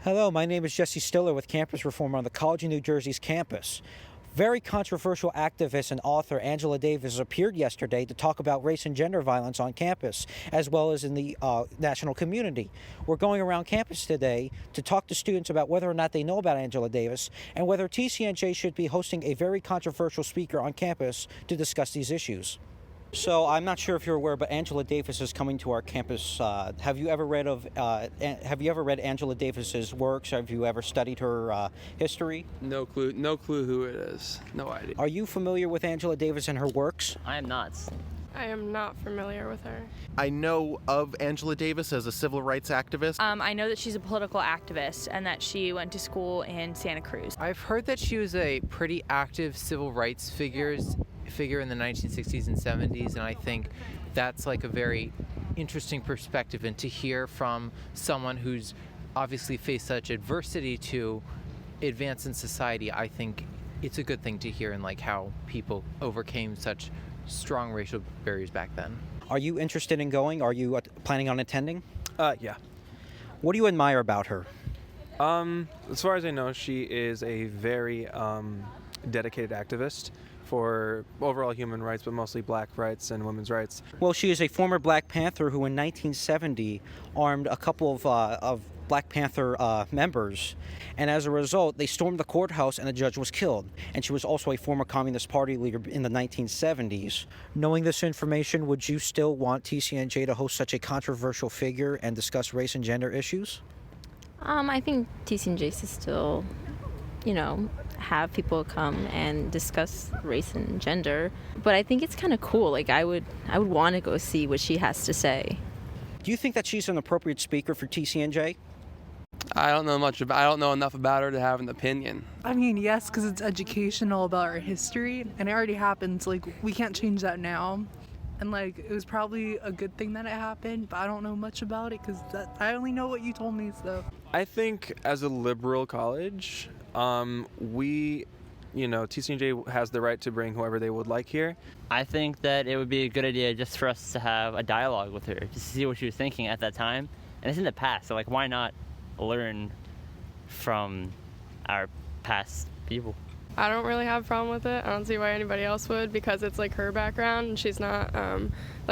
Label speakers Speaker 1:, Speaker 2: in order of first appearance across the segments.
Speaker 1: Hello, my name is Jesse Stiller with Campus Reform on the College of New Jersey's campus. Very controversial activist and author Angela Davis appeared yesterday to talk about race and gender violence on campus, as well as in the national community. We're going around campus today to talk to students about whether or not they know about Angela Davis and whether TCNJ should be hosting a very controversial speaker on campus to discuss these issues. So I'm not sure if you're aware, but Angela Davis is coming to our campus. Have you ever read Angela Davis's works? Have you ever studied her history?
Speaker 2: No clue. No clue who it is. No idea.
Speaker 1: Are you familiar with Angela Davis and her works?
Speaker 3: I am not.
Speaker 4: I am not familiar with her.
Speaker 5: I know of Angela Davis as a civil rights activist.
Speaker 6: I know that she's a political activist and that she went to school in Santa Cruz.
Speaker 7: I've heard that she was a pretty active civil rights figure in the 1960s and 70s, and I think that's like a very interesting perspective, and to hear from someone who's obviously faced such adversity to advance in society, I think it's a good thing to hear, and like how people overcame such strong racial barriers back then.
Speaker 1: Are you interested in going? Are you planning on attending?
Speaker 2: Yeah.
Speaker 1: What do you admire about her?
Speaker 2: As far as I know, she is a very dedicated activist for overall human rights, but mostly black rights and women's rights.
Speaker 1: Well, she is a former Black Panther who in 1970 armed a couple of Black Panther members, and as a result, they stormed the courthouse and the judge was killed. And she was also a former Communist Party leader in the 1970s. Knowing this information, would you still want TCNJ to host such a controversial figure and discuss race and gender issues?
Speaker 8: I think TCNJ should still, have people come and discuss race and gender. But I think it's kind of cool. Like I would want to go see what she has to say.
Speaker 1: Do you think that she's an appropriate speaker for TCNJ?
Speaker 2: I don't know enough about her to have an opinion.
Speaker 9: I mean, yes, because it's educational about our history, and it already happened. So, we can't change that now. And, it was probably a good thing that it happened, but I don't know much about it because I only know what you told me, so.
Speaker 2: I think as a liberal college, TCNJ has the right to bring whoever they would like here.
Speaker 3: I think that it would be a good idea just for us to have a dialogue with her, just to see what she was thinking at that time. And it's in the past, so why not learn from our past people?
Speaker 4: I don't really have a problem with it. I don't see why anybody else would, because it's her background and she's not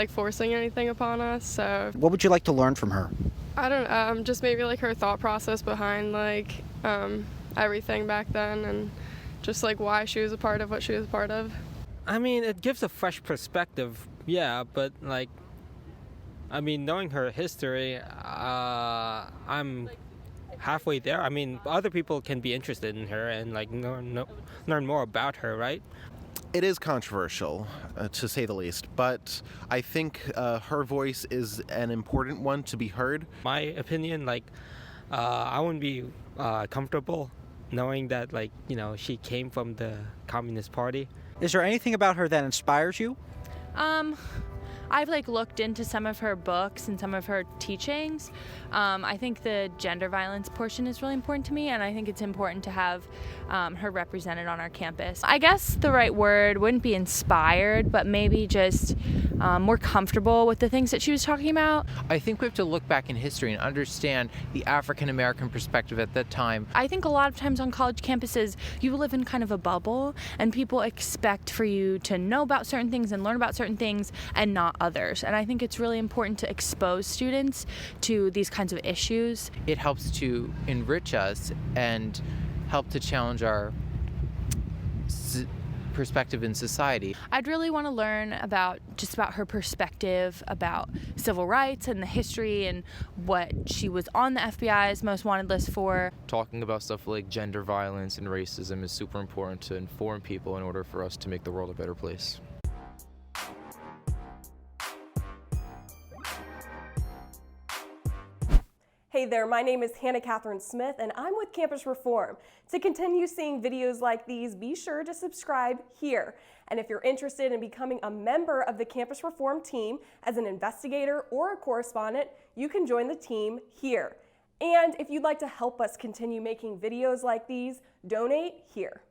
Speaker 4: forcing anything upon us. So
Speaker 1: what would you like to learn from her?
Speaker 4: I don't just maybe her thought process behind everything back then, and just why she was a part of what she was a part of.
Speaker 10: I mean, it gives a fresh perspective, yeah, but knowing her history, I'm halfway there. I mean, other people can be interested in her and learn more about her, right?
Speaker 5: It is controversial, to say the least, but I think her voice is an important one to be heard.
Speaker 10: My opinion, I wouldn't be comfortable knowing that, she came from the Communist Party.
Speaker 1: Is there anything about her that inspires you?
Speaker 6: I've looked into some of her books and some of her teachings. I think the gender violence portion is really important to me, and I think it's important to have her represented on our campus. I guess the right word wouldn't be inspired, but maybe just more comfortable with the things that she was talking about.
Speaker 7: I think we have to look back in history and understand the African American perspective at that time.
Speaker 6: I think a lot of times on college campuses, you live in kind of a bubble, and people expect for you to know about certain things and learn about certain things and not others. And I think it's really important to expose students to these kinds of issues.
Speaker 7: It helps to enrich us and help to challenge our perspective in society.
Speaker 6: I'd really want to learn about her perspective about civil rights and the history and what she was on the FBI's most wanted list for.
Speaker 11: Talking about stuff like gender violence and racism is super important to inform people in order for us to make the world a better place.
Speaker 12: Hey there, my name is Hannah Catherine Smith and I'm with Campus Reform. To continue seeing videos like these, be sure to subscribe here. And if you're interested in becoming a member of the Campus Reform team as an investigator or a correspondent, you can join the team here. And if you'd like to help us continue making videos like these, donate here.